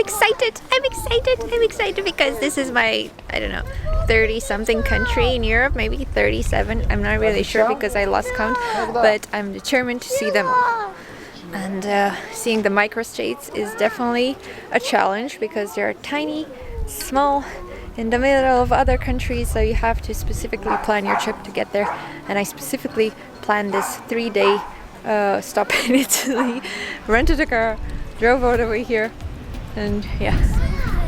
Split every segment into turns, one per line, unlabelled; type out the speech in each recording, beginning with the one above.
excited. I'm excited because this is my, I don't know, 30-something country in Europe, maybe 37. I'm not really sure because I lost count, but I'm determined to see them all. And seeing the microstates is definitely a challenge because they're tiny, small, in the middle of other countries, so you have to specifically plan your trip to get there. And I specifically planned this 3-day stop in Italy, rented a car, drove all the way here, and yeah,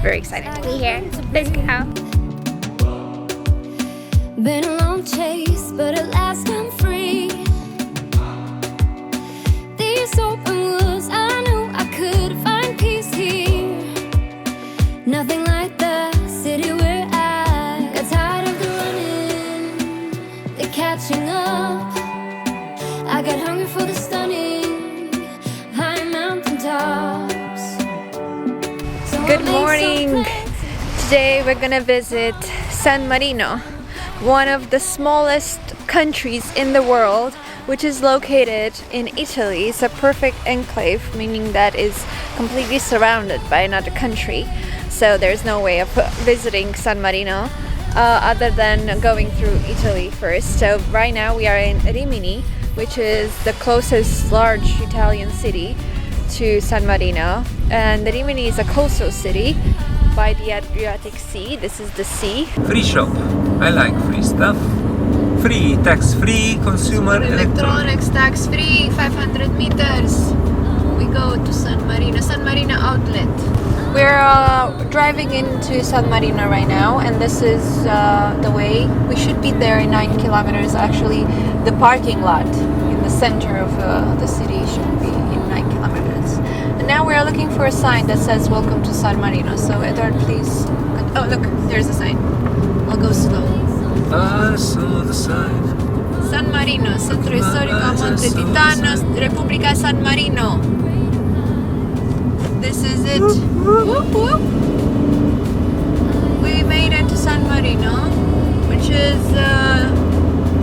very excited to be here. Let's go.
Been a long chase, but at last I'm free. These open woods, I knew I could find peace here. Nothing like the city where I got tired of the running, the catching up. I got hungry for the stunning high mountain tops. So
Good morning. Today we're gonna visit San Marino, one of the smallest countries in the world, which is located in Italy. It's a perfect enclave, meaning that is completely surrounded by another country. So there's no way of visiting San Marino other than going through Italy first. So right now we are in Rimini, which is the closest large Italian city to San Marino. And Rimini is a coastal city by the Adriatic Sea. This is the sea.
Free shop. I like free stuff. Free, tax-free, consumer electronics.
Tax-free, 500 meters. We go to San Marino outlet. We're driving into San Marino right now, and this is the way. We should be there in 9 kilometers. Actually, the parking lot in the center of the city should be in 9 kilometers. And now we're looking for a sign that says "Welcome to San Marino." So, Edward, please. Oh, look, there's a sign. I'll go slow.
I saw the sign.
San Marino, Centro Histórico Monte Titano, Repubblica San Marino. This is it. Whoop, whoop. We made it to San Marino, which is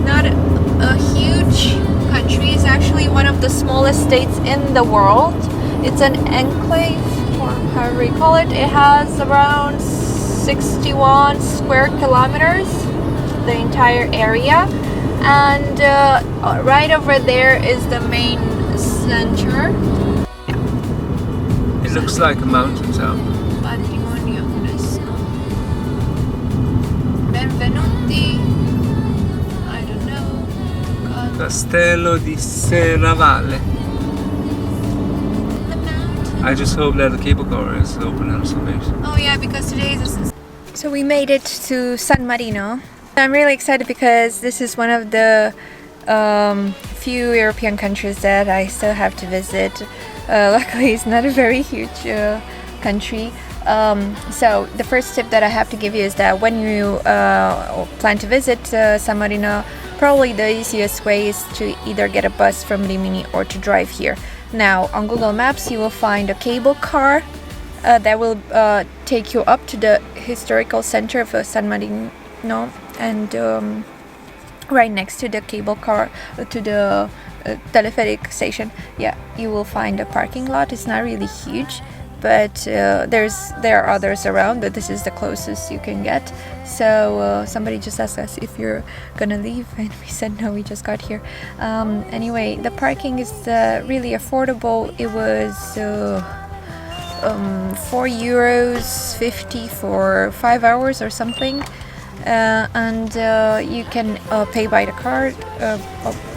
not a huge country. It's actually one of the smallest states in the world. It's an enclave, or however you call it. It has around 61 square kilometers, the entire area. And right over there is the main center.
It looks like a mountain town.
Patrimonio UNESCO. Benvenuti. I don't know.
Castello di Serravalle.
The mountain.
I just hope that the cable car is open and salvation.
Oh yeah, because today is. So we made it to San Marino. I'm really excited because this is one of the few European countries that I still have to visit. Luckily, it's not a very huge country. So the first tip that I have to give you is that when you plan to visit San Marino, probably the easiest way is to either get a bus from Rimini or to drive here. Now, on Google Maps, you will find a cable car that will take you up to the historical center of San Marino, and right next to the cable car, to the telepheric station, yeah, you will find a parking lot. It's not really huge, but there are others around, but this is the closest you can get. So somebody just asked us if you're gonna leave, and we said no, we just got here. Anyway, the parking is really affordable. It was €4.50 for 5 hours or something. And you can pay by the card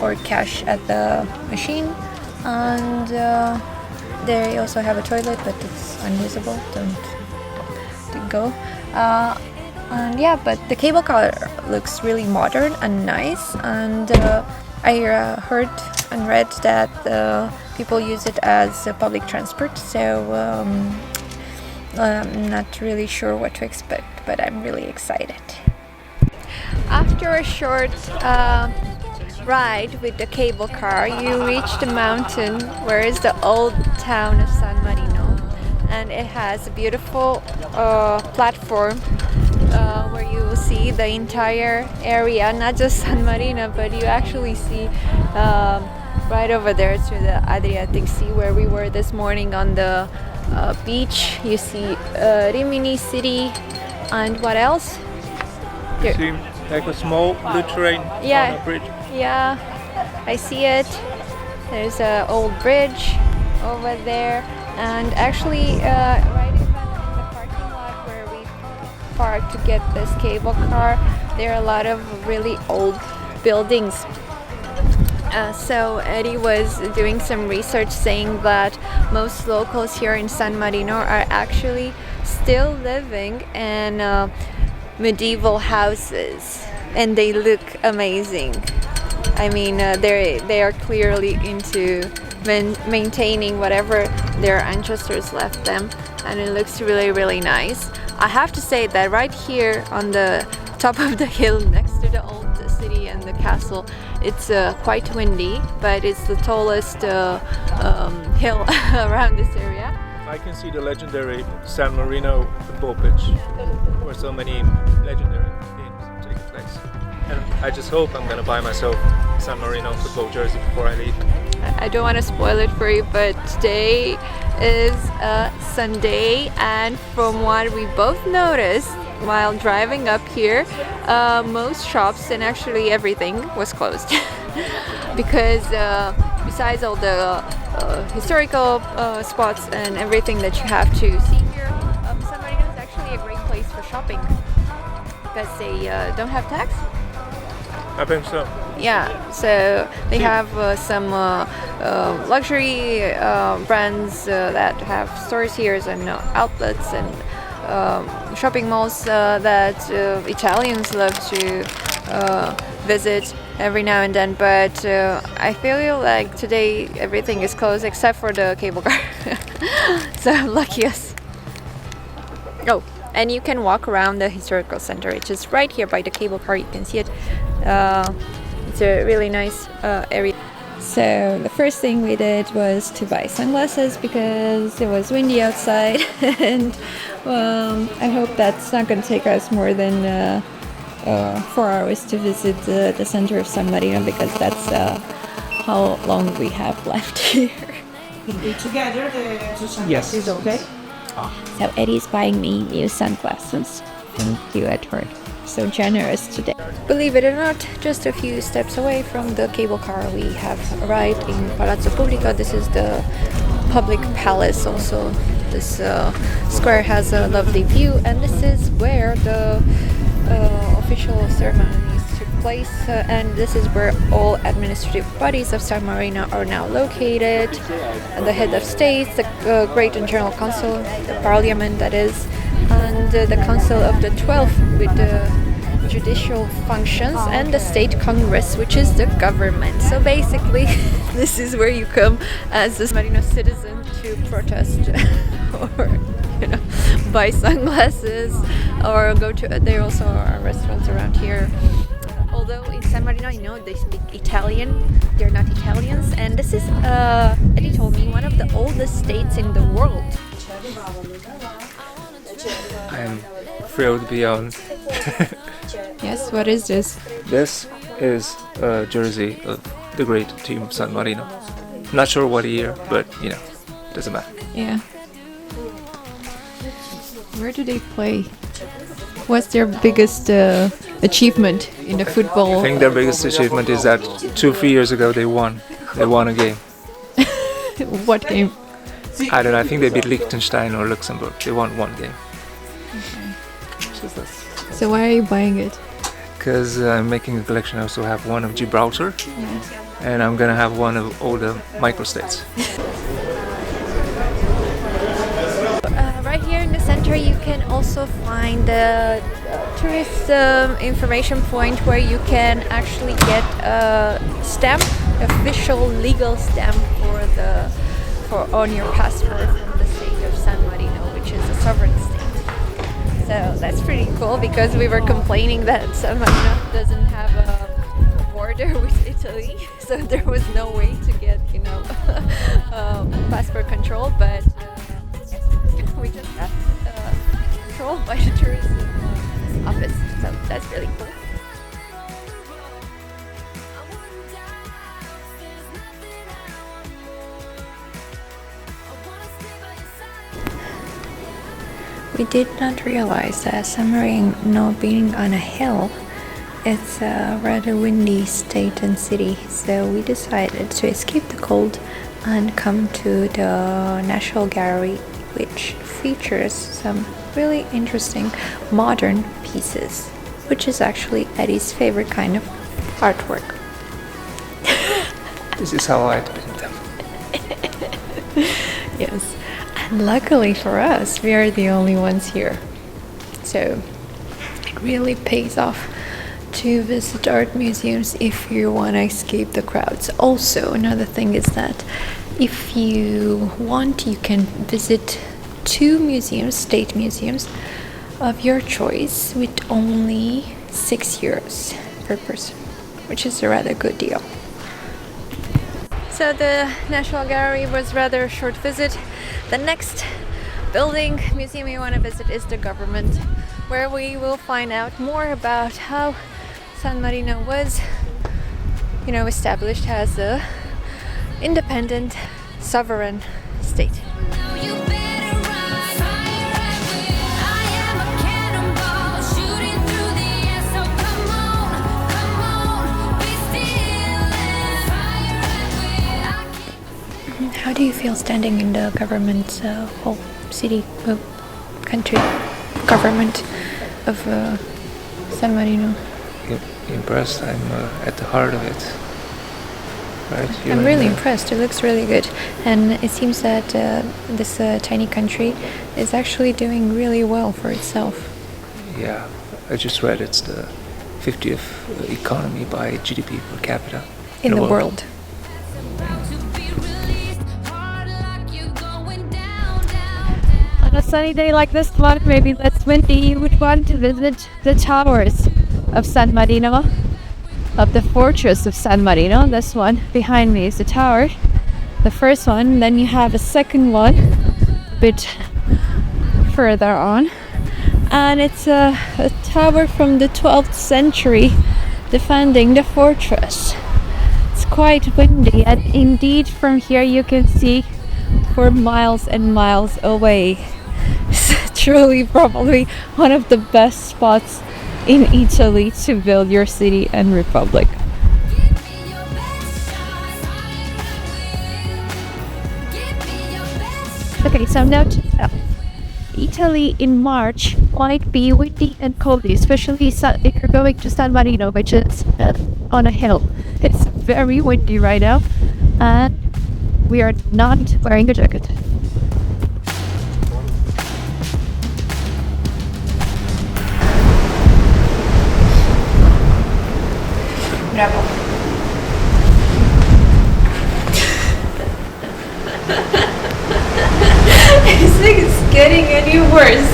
or cash at the machine. And they also have a toilet, but it's unusable. Don't go. And yeah, but the cable car looks really modern and nice. And I heard and read that people use it as public transport. So I'm not really sure what to expect, but I'm really excited. After a short ride with the cable car, you reach the mountain where is the old town of San Marino, and it has a beautiful platform where you will see the entire area, not just San Marino, but you actually see right over there to the Adriatic Sea, where we were this morning on the beach. You see Rimini city, and what else?
You see like a small Lutheran
Yeah.
on a bridge.
Yeah, I see it. There's an old bridge over there, and actually, right even in the parking lot where we parked to get this cable car, there are a lot of really old buildings. So Eddie was doing some research saying that most locals here in San Marino are actually still living in medieval houses, and they look amazing. I mean, they are clearly into maintaining whatever their ancestors left them, and it looks really, really nice. I have to say that right here on the top of the hill next to the old city and the castle, it's quite windy, but it's the tallest hill around this area.
I can see the legendary San Marino football pitch, where so many legendary games take place. And I just hope I'm gonna buy myself a San Marino football jersey before I leave.
I don't want to spoil it for you, but today is a Sunday, and from what we both noticed while driving up here, most shops and actually everything was closed because besides all the historical spots and everything that you have to see here, San Marino is actually a great place for shopping because they don't have tax.
I think so.
Yeah, so they have some luxury brands that have stores here and outlets and shopping malls that Italians love to visit every now and then. But I feel like today everything is closed except for the cable car. So lucky us. Oh, and you can walk around the historical center. It's just right here by the cable car. You can see it. It's a really nice area. So the first thing we did was to buy sunglasses because it was windy outside, and I hope that's not going to take us more than 4 hours to visit the center of San Marino, because that's how long we have left here.
Together, the two
Yes.
is okay.
So Eddie's buying me new sunglasses. Thank you, Edward. So generous today. Believe it or not, just a few steps away from the cable car, we have arrived in Palazzo Pubblico. This is the public palace. Also, this square has a lovely view, and this is where the official ceremonies took place, and this is where all administrative bodies of San Marino are now located. The head of state, the Great and General Council, the Parliament, that is, and the Council of the 12th with the judicial functions, and the State Congress, which is the government. So basically, this is where you come as a San Marino citizen to protest or buy sunglasses or go to. There also are restaurants around here. Although in San Marino, they speak Italian. They're not Italians, and this is, Eddie told me, one of the oldest states in the world.
I'm thrilled beyond.
Yes, what is this?
This is a jersey of the great team San Marino. Not sure what year, but doesn't matter.
Yeah. Where do they play? What's their biggest achievement in the football?
I think their biggest achievement is that 2-3 years ago they won. They won a game.
What game?
I don't know. I think they beat Liechtenstein or Luxembourg. They won one game.
So why are you buying it?
Because I'm making a collection. I also have one of Gibraltar, and I'm gonna have one of all the microstates.
Right here in the center, you can also find the tourist information point where you can actually get a stamp, official legal stamp on your passport from the state of San Marino, which is a sovereign state. So that's pretty cool, because we were complaining that San Marino doesn't have a border with Italy, so there was no way to get, passport control, but we just got controlled by the tourism office, so that's really cool. We did not realize that San Marino, being on a hill, it's a rather windy state and city, so we decided to escape the cold and come to the National Gallery, which features some really interesting modern pieces, which is actually Eddie's favorite kind of artwork.
This is how I paint them.
Yes, and luckily for us, we are the only ones here. So it really pays off to visit art museums if you want to escape the crowds. Also, another thing is that if you want, you can visit 2 museums, state museums of your choice, with only €6 per person, which is a rather good deal. So the National Gallery was rather a short visit. The next building museum we want to visit is the government, where we will find out more about how San Marino was, established as a independent, sovereign state. How do you feel standing in the government, whole city, country, government of San Marino?
Impressed. I'm at the heart of it. Right?
I'm really impressed. It looks really good, and it seems that this tiny country is actually doing really well for itself.
Yeah, I just read it's the 50th economy by GDP per capita
In the world.
On a sunny day like this one, maybe less windy, you would want to visit the towers of San Marino, of the fortress of San Marino. This one behind me is the tower, the first one. Then you have a second one a bit further on, and it's a tower from the 12th century defending the fortress. It's quite windy, and indeed from here you can see for miles and miles away. It's truly probably one of the best spots in Italy to build your city and republic. Okay, so note Italy in March might be windy and cold, especially if you're going to San Marino, which is on a hill. It's very windy right now, and we are not wearing a jacket.
Bravo. I think it's getting any worse.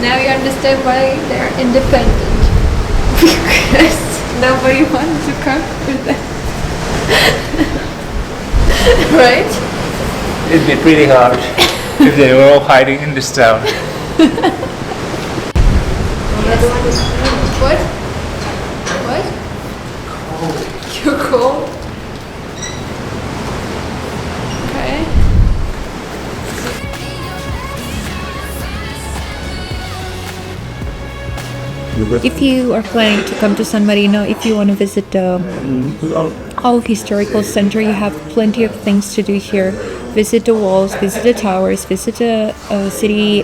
Now you understand why they're independent. Because nobody wants to come with them. Right?
It'd be pretty hard if they were all hiding in this town.
What? What? You're cold? Okay. If you are planning to come to San Marino, if you want to visit the whole historical center, you have plenty of things to do here. Visit the walls, visit the towers, visit the city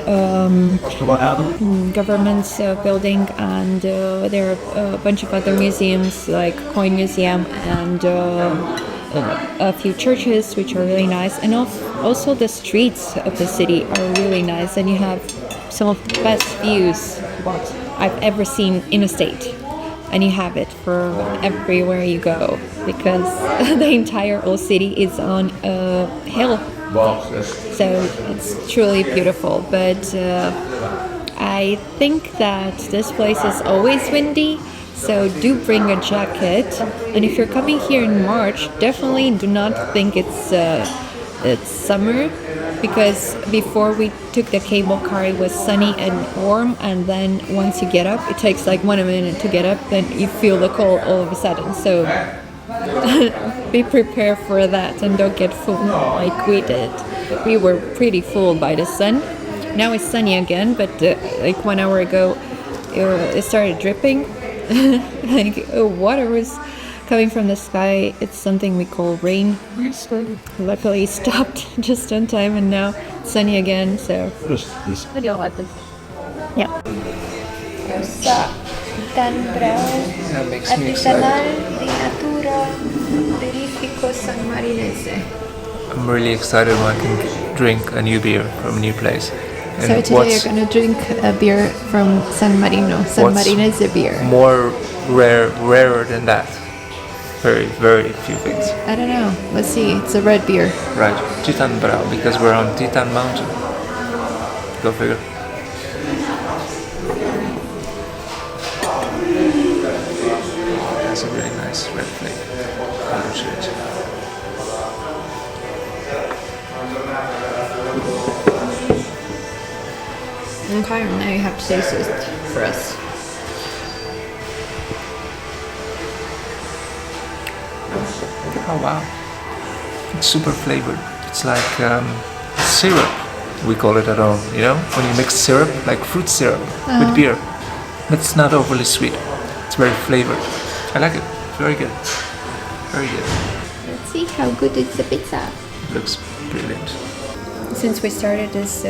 government's building, and there are a bunch of other museums like Coin Museum and a few churches which are really nice, and also the streets of the city are really nice, and you have some of the best views I've ever seen in a state, and you have it for everywhere you go because the entire old city is on a hill, so it's truly beautiful. But I think that this place is always windy, so do bring a jacket, and if you're coming here in March, definitely do not think it's summer, because before we took the cable car it was sunny and warm, and then once you get up, it takes like 1 minute to get up, then you feel the cold all of a sudden. So
Be prepared for that and don't get fooled like we did. We were pretty fooled by the sun. Now it's sunny again, but like 1 hour ago it started dripping. Like water was coming from the sky. It's something we call rain. Luckily it stopped just on time and now it's sunny again, so yeah.
Dan Brau, artisanal di natura, verifico sanmarinese.
I'm really excited when I can drink a new beer from a new place. And
So today you're gonna drink a beer from San Marino. San
what's
Marino is a beer.
more rarer than that? Very, very few things.
I don't know. Let's see. It's a red beer.
Right, Titan Brau, because we're on Titan Mountain. Go figure. That's a really nice red flavor. Color change.
Okay, now you have to taste it for us.
Oh wow, it's super flavored. It's like syrup. We call it at home, you know? When you mix syrup, like fruit syrup with beer. But it's not overly sweet. It's very flavored. I like it. Very good. Very good.
Let's see how good is the pizza.
It looks brilliant.
Since we started this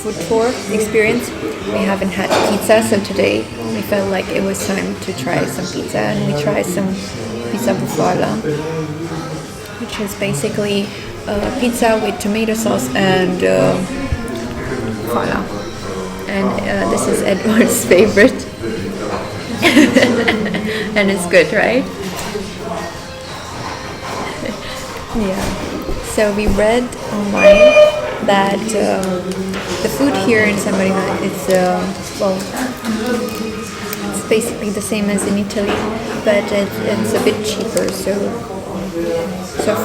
food tour experience, we haven't had pizza, so today we felt like it was time to try some pizza, and we tried some pizza bufala, which is basically pizza with tomato sauce and bufala. And this is Edward's favorite. And it's good, right? Yeah. So we read online that the food here in San Marino is it's basically the same as in Italy, but it's a bit cheaper. So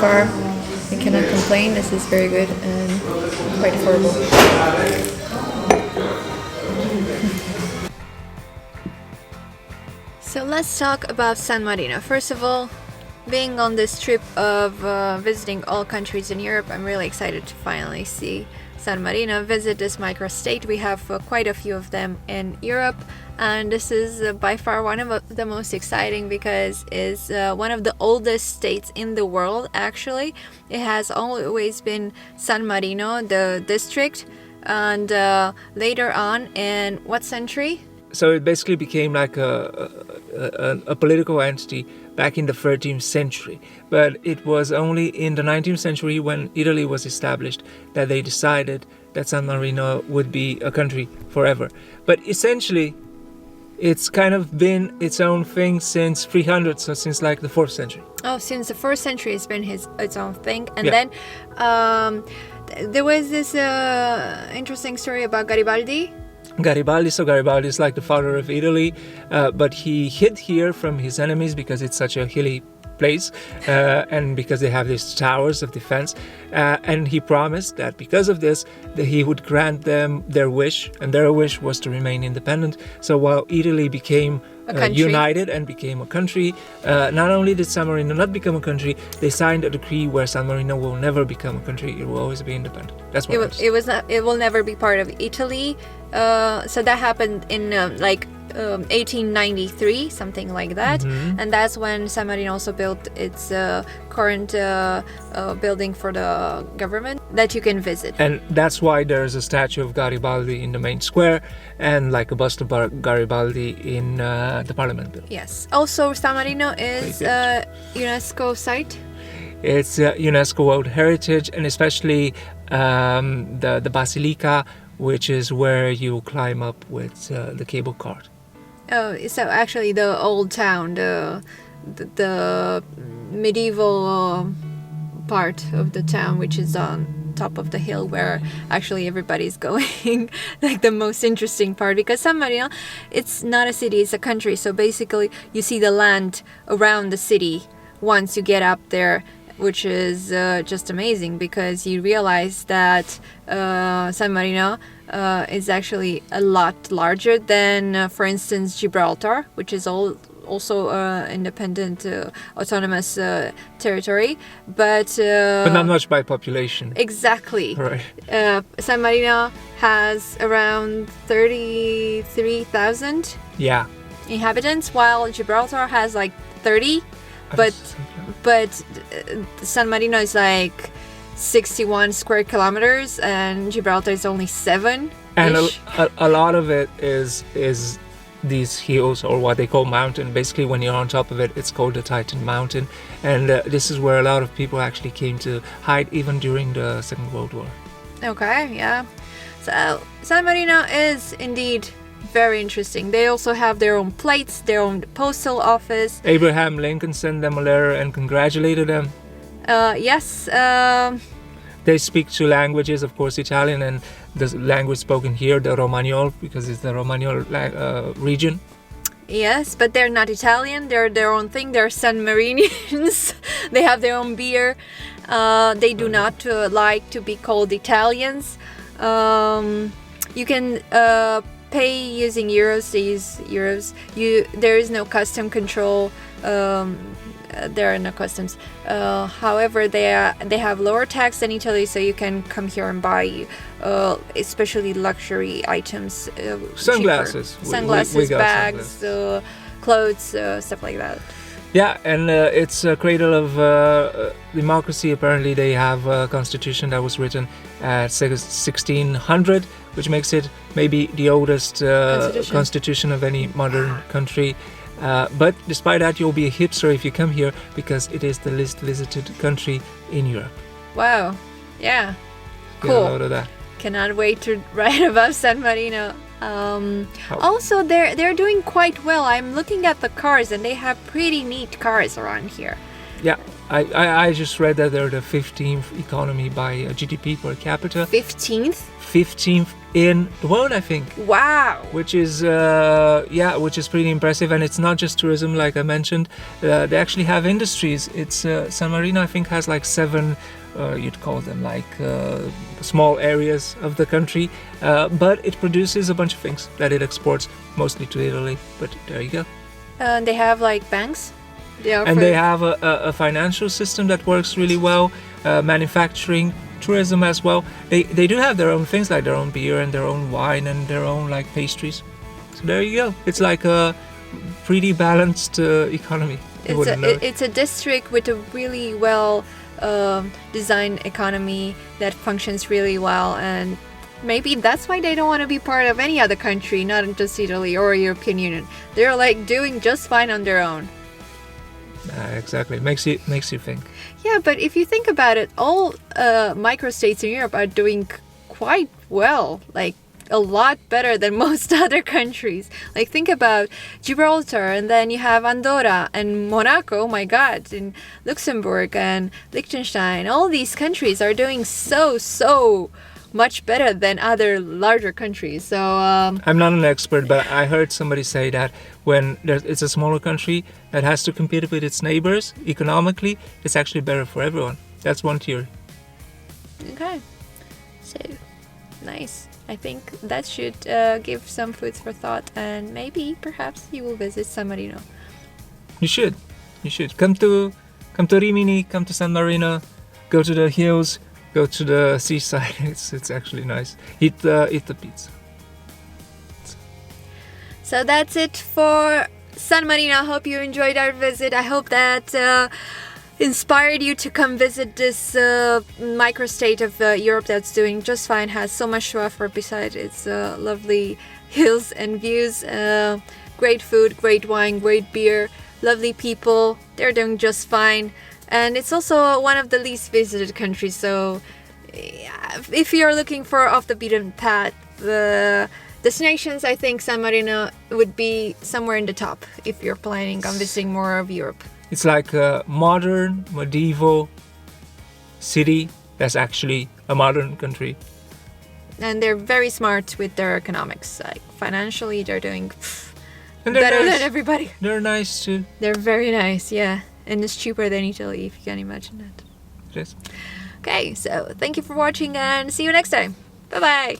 far, we cannot complain. This is very good and quite affordable. So let's talk about San Marino. First of all, being on this trip of visiting all countries in Europe, I'm really excited to finally see San Marino, visit this microstate. We have quite a few of them in Europe, and this is by far one of the most exciting because it's one of the oldest states in the world, actually. It has always been San Marino, the district, and later on, in what century?
So it basically became like a political entity back in the 13th century. But it was only in the 19th century, when Italy was established, that they decided that San Marino would be a country forever. But essentially, it's kind of been its own thing since 300, so since like the 4th century.
Oh, since the 1st century, it's been its own thing. And
Yeah.
then there was this interesting story about Garibaldi.
Garibaldi is like the father of Italy, but he hid here from his enemies because it's such a hilly place, and because they have these towers of defense, and he promised that because of this, that he would grant them their wish, and their wish was to remain independent. So while Italy became united and became a country, not only did San Marino not become a country, they signed a decree where San Marino will never become a country. It will always be independent. That's what
It will never be part of Italy. So that happened in 1893, something like that.
Mm-hmm.
And that's when San Marino also built its current building for the government that you can visit.
And that's why there's a statue of Garibaldi in the main square, and like a bust of Garibaldi in the Parliament building.
Yes. Also, San Marino is a UNESCO site.
It's UNESCO World Heritage, and especially the Basilica, which is where you climb up with the cable car.
Oh, so actually the old town, the medieval part of the town, which is on top of the hill where actually everybody's going, like the most interesting part, because San Marino, it's not a city, it's a country. So basically you see the land around the city once you get up there, which is just amazing, because you realize that San Marino is actually a lot larger than, for instance, Gibraltar, which is also independent, autonomous territory, but
not much by population.
exactly.
Right.
San Marino has around 33,000
Yeah.
inhabitants, while Gibraltar has like 30. But San Marino is like 61 square kilometers, and Gibraltar is only 7.
And a lot of it is these hills, or what they call mountain. Basically, when you're on top of it, it's called the Titan Mountain, and this is where a lot of people actually came to hide, even during the Second World War.
Okay, yeah. So San Marino is indeed very interesting. They also have their own plates, their own postal office.
Abraham Lincoln sent them a letter and congratulated them.
Yes.
They speak two languages, of course, Italian and the language spoken here, the Romagnol, because it's the Romagnol region.
Yes, but they're not Italian. They're their own thing. They're San Marinians. They have their own beer. They do not like to be called Italians. You can pay using euros. They use euros. There is no custom control. There are no customs. However, they have lower tax than Italy, so you can come here and buy, especially luxury items.
Sunglasses.
Sunglasses,
we got
bags,
sunglasses.
Clothes, stuff like that.
Yeah, and it's a cradle of democracy. Apparently, they have a constitution that was written at 1600, which makes it maybe the oldest constitution of any modern country. But despite that, you'll be a hipster if you come here, because it is the least visited country in Europe.
Wow. Yeah.
Get
Cool.
a load of that.
Cannot wait to ride above San Marino. Also, they're doing quite well. I'm looking at the cars, and they have pretty neat cars around here.
Yeah, I just read that they're the 15th economy by GDP per capita.
15th?
15th in the world, I think.
Wow.
Which is pretty impressive. And it's not just tourism, like I mentioned. They actually have industries. It's San Marino, I think, has like 7 you'd call them like small areas of the country, but it produces a bunch of things that it exports, mostly to Italy. But there you go.
They have like banks.
And they have a financial system that works really well, manufacturing, tourism as well. They do have their own things, like their own beer and their own wine and their own like pastries. So there you go. It's like a pretty balanced economy.
It's a district with a really well designed economy that functions really well, and maybe that's why they don't want to be part of any other country, not just Italy or European Union. They're like doing just fine on their own.
Exactly. Makes you think.
Yeah, but if you think about it, all microstates in Europe are doing quite well, like a lot better than most other countries. Like think about Gibraltar, and then you have Andorra and Monaco, oh my god, and Luxembourg and Liechtenstein. All these countries are doing so much better than other larger countries. So
I'm not an expert, but I heard somebody say that when it's a smaller country that has to compete with its neighbors economically, it's actually better for everyone. That's one theory.
Okay, so nice. I think that should give some food for thought, and maybe perhaps you will visit San Marino.
You should come to Rimini, come to San Marino, go to the hills, go to the seaside. It's actually nice. Eat the pizza.
So that's it for San Marino. I hope you enjoyed our visit. I hope that inspired you to come visit this microstate of Europe that's doing just fine, has so much to offer besides its lovely hills and views. Great food, great wine, great beer, lovely people. They're doing just fine. And it's also one of the least visited countries, so if you're looking for off the beaten path destinations, I think San Marino would be somewhere in the top if you're planning on visiting more of Europe.
It's like a modern, medieval city that's actually a modern country.
And they're very smart with their economics. Like financially, they're doing
And they're
better
nice.
than everybody.
They're nice too.
They're very nice, yeah. And it's cheaper than Italy, if you can imagine that.
Yes.
Okay, so thank you for watching and see you next time. Bye-bye.